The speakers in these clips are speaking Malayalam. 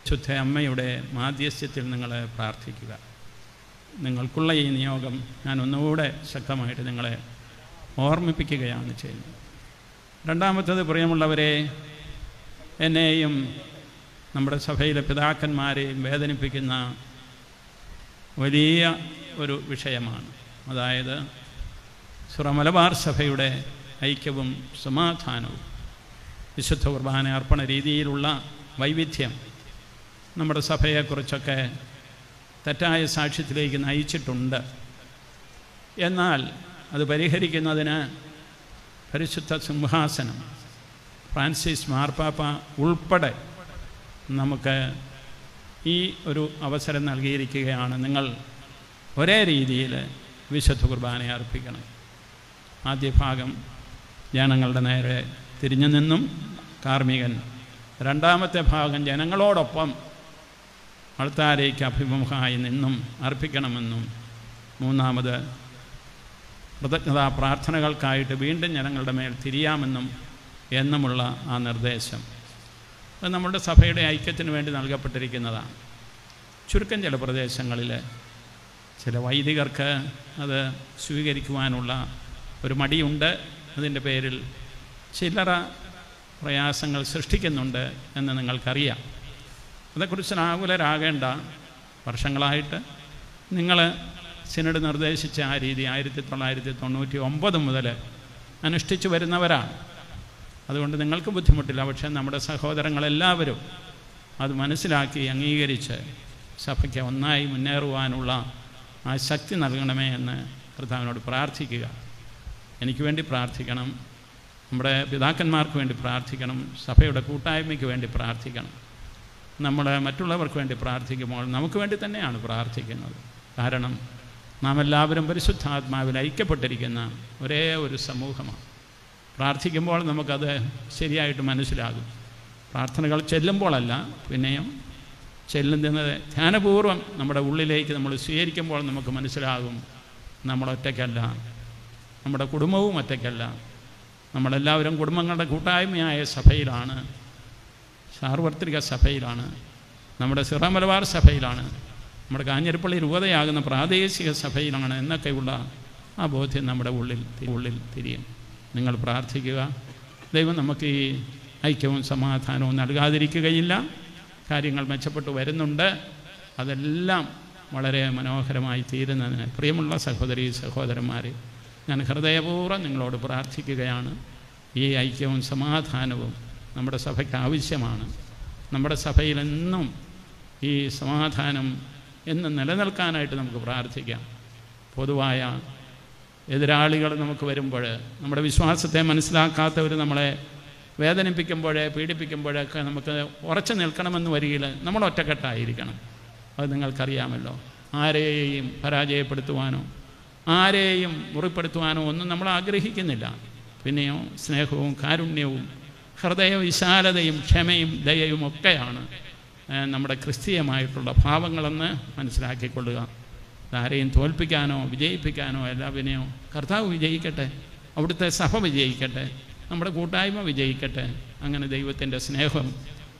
ശുദ്ധ അമ്മയുടെ മാധ്യസ്ഥ്യത്തിൽ നിങ്ങൾ പ്രാർത്ഥിക്കുക. നിങ്ങൾക്കുള്ള ഈ നിയോഗം ഞാൻ ഒന്നുകൂടെ ശക്തമായിട്ട് നിങ്ങളെ ഓർമ്മിപ്പിക്കുകയാണ് ചെയ്യുന്നത്. രണ്ടാമത്തത്, പ്രിയമുള്ളവരെ, എന്നെയും നമ്മുടെ സഭയിലെ പിതാക്കന്മാരെയും വേദനിപ്പിക്കുന്ന വലിയ ഒരു വിഷയമാണ്. അതായത് സുറ മലബാർ സഭയുടെ ഐക്യവും സമാധാനവും. വിശുദ്ധ കുർബാന അർപ്പണ രീതിയിലുള്ള വൈവിധ്യം നമ്മുടെ സഭയെക്കുറിച്ചൊക്കെ തെറ്റായ സാക്ഷ്യത്തിലേക്ക് നയിച്ചിട്ടുണ്ട്. എന്നാൽ അത് പരിഹരിക്കുന്നതിന് പരിശുദ്ധ സിംഹാസനം, ഫ്രാൻസിസ് മാർപ്പാപ്പ ഉൾപ്പെടെ നമുക്ക് ഈ ഒരു അവസരം നൽകിയിരിക്കുകയാണ്. നിങ്ങൾ ഒരേ രീതിയിൽ വിശുദ്ധ കുർബാനയെ അർപ്പിക്കണം. ആദ്യ ഭാഗം ജനങ്ങളുടെ നേരെ തിരിഞ്ഞു നിന്നും കാർമ്മികൻ, രണ്ടാമത്തെ ഭാഗം ജനങ്ങളോടൊപ്പം അൾത്താരയ്ക്ക് അഭിമുഖമായി നിന്നും അർപ്പിക്കണമെന്നും, മൂന്നാമത് കൃതജ്ഞതാ പ്രാർത്ഥനകൾക്കായിട്ട് വീണ്ടും ജനങ്ങളുടെ മേൽ തിരിയാമെന്നും എന്നുമുള്ള ആ നിർദ്ദേശം അത് നമ്മുടെ സഭയുടെ ഐക്യത്തിന് വേണ്ടി നൽകപ്പെട്ടിരിക്കുന്നതാണ്. ചുരുക്കം ചില പ്രദേശങ്ങളിൽ ചില വൈദികർക്ക് അത് സ്വീകരിക്കുവാനുള്ള ഒരു മടിയുണ്ട്. അതിൻ്റെ പേരിൽ ചില്ലറ പ്രയാസങ്ങൾ സൃഷ്ടിക്കുന്നുണ്ട് എന്ന് നിങ്ങൾക്കറിയാം. അതേക്കുറിച്ച് ആകുലരാകേണ്ട. വർഷങ്ങളായിട്ട് നിങ്ങൾ സിനഡ് നിർദ്ദേശിച്ച ആ രീതി 1999 മുതൽ അനുഷ്ഠിച്ചു വരുന്നവരാണ്. അതുകൊണ്ട് നിങ്ങൾക്ക് ബുദ്ധിമുട്ടില്ല. പക്ഷേ നമ്മുടെ സഹോദരങ്ങളെല്ലാവരും അത് മനസ്സിലാക്കി അംഗീകരിച്ച് സഭയ്ക്ക് ഒന്നായി മുന്നേറുവാനുള്ള ആ ശക്തി നൽകണമേ എന്ന് കർത്താവിനോട് പ്രാർത്ഥിക്കുക. എനിക്ക് വേണ്ടി പ്രാർത്ഥിക്കണം, നമ്മുടെ പിതാക്കന്മാർക്ക് വേണ്ടി പ്രാർത്ഥിക്കണം, സഭയുടെ കൂട്ടായ്മയ്ക്ക് വേണ്ടി പ്രാർത്ഥിക്കണം. നമ്മൾ മറ്റുള്ളവർക്ക് വേണ്ടി പ്രാർത്ഥിക്കുമ്പോൾ നമുക്ക് വേണ്ടി തന്നെയാണ് പ്രാർത്ഥിക്കുന്നത്. കാരണം നാം എല്ലാവരും പരിശുദ്ധാത്മാവിൽ ഐക്യപ്പെട്ടിരിക്കുന്ന ഒരേ ഒരു സമൂഹമാണ്. പ്രാർത്ഥിക്കുമ്പോൾ നമുക്കത് ശരിയായിട്ട് മനസ്സിലാകും. പ്രാർത്ഥനകൾ ചെല്ലുമ്പോഴല്ല, പിന്നെയും ചെല്ലുന്നത് ധ്യാനപൂർവ്വം നമ്മുടെ ഉള്ളിലേക്ക് നമ്മൾ സ്വീകരിക്കുമ്പോൾ നമുക്ക് മനസ്സിലാകും നമ്മളൊറ്റയ്ക്കല്ല, നമ്മുടെ കുടുംബവും ഒറ്റയ്ക്കല്ല. നമ്മളെല്ലാവരും കുടുംബങ്ങളുടെ കൂട്ടായ്മയായ സഭയിലാണ്, സാർവത്രിക സഭയിലാണ്, നമ്മുടെ സിറ മലബാർ സഭയിലാണ്, നമ്മുടെ കാഞ്ഞിരപ്പള്ളി രൂപതയാകുന്ന പ്രാദേശിക സഭയിലാണ് എന്നൊക്കെയുള്ള ആ ബോധ്യം നമ്മുടെ ഉള്ളിൽ തിരിയും. നിങ്ങൾ പ്രാർത്ഥിക്കുക. ദൈവം നമുക്ക് ഈ ഐക്യവും സമാധാനവും നൽകാതിരിക്കുകയില്ല. കാര്യങ്ങൾ മെച്ചപ്പെട്ടു വരുന്നുണ്ട്. അതെല്ലാം വളരെ മനോഹരമായി തീരുന്നതിന് പ്രിയമുള്ള സഹോദരീ സഹോദരന്മാരെ, ഞാൻ ഹൃദയപൂർവ്വം നിങ്ങളോട് പ്രാർത്ഥിക്കുകയാണ്. ഈ ഐക്യവും സമാധാനവും നമ്മുടെ സഭയ്ക്ക് ആവശ്യമാണ്. നമ്മുടെ സഭയിലെന്നും ഈ സമാധാനം എന്നും നിലനിൽക്കാനായിട്ട് നമുക്ക് പ്രാർത്ഥിക്കാം. പൊതുവായ എതിരാളികൾ നമുക്ക് വരുമ്പോൾ, നമ്മുടെ വിശ്വാസത്തെ മനസ്സിലാക്കാത്തവർ നമ്മളെ വേദനിപ്പിക്കുമ്പോഴേ പീഡിപ്പിക്കുമ്പോഴൊക്കെ നമുക്ക് ഉറച്ചു നിൽക്കണമെന്ന് വരികയിൽ നമ്മൾ ഒറ്റക്കെട്ടായിരിക്കണം. അത് നിങ്ങൾക്കറിയാമല്ലോ. ആരെയും പരാജയപ്പെടുത്തുവാനോ ആരെയും മുറിപ്പെടുത്തുവാനോ ഒന്നും നമ്മൾ ആഗ്രഹിക്കുന്നില്ല. പിന്നെയോ സ്നേഹവും കാരുണ്യവും ഹൃദയവിശാലതയും ക്ഷമയും ദയയും ഒക്കെയാണ് നമ്മുടെ ക്രിസ്തീയമായിട്ടുള്ള ഭാവങ്ങളെന്ന് മനസ്സിലാക്കിക്കൊള്ളുക. ആരെയും തോൽപ്പിക്കാനോ വിജയിപ്പിക്കാനോ അല്ല. പിന്നെയോ കർത്താവ് വിജയിക്കട്ടെ, അവിടുത്തെ സഭ വിജയിക്കട്ടെ, നമ്മുടെ കൂട്ടായ്മ വിജയിക്കട്ടെ. അങ്ങനെ ദൈവത്തിൻ്റെ സ്നേഹവും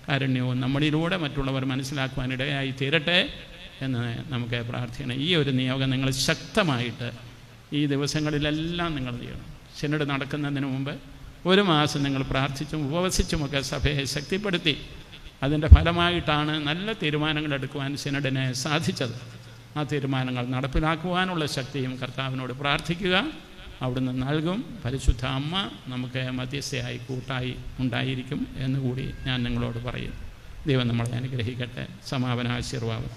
കാരുണ്യവും നമ്മളിലൂടെ മറ്റുള്ളവർ മനസ്സിലാക്കുവാനിടയായി തീരട്ടെ എന്ന് നമുക്ക് പ്രാർത്ഥിക്കണം. ഈ ഒരു നിയോഗം നിങ്ങൾ ശക്തമായിട്ട് ഈ ദിവസങ്ങളിലെല്ലാം നിങ്ങൾ ചെയ്യണം. സിനഡ് നടക്കുന്നതിന് മുമ്പ് 1 മാസം നിങ്ങൾ പ്രാർത്ഥിച്ചും ഉപവസിച്ചുമൊക്കെ സഭയെ ശക്തിപ്പെടുത്തി. അതിൻ്റെ ഫലമായിട്ടാണ് നല്ല തീരുമാനങ്ങൾ എടുക്കുവാൻ സിനഡിനെ സാധിച്ചത്. ആ തീരുമാനങ്ങൾ നടപ്പിലാക്കുവാനുള്ള ശക്തിയും കർത്താവിനോട് പ്രാർത്ഥിക്കുക. അവിടുന്ന് നൽകും. പരിശുദ്ധ അമ്മ നമുക്ക് മധ്യസ്ഥയായി കൂട്ടായി ഉണ്ടായിരിക്കും എന്നുകൂടി ഞാൻ നിങ്ങളോട് പറയും. ദൈവം നമ്മളെ അനുഗ്രഹിക്കട്ടെ. സമാപന ആശീർവാദം.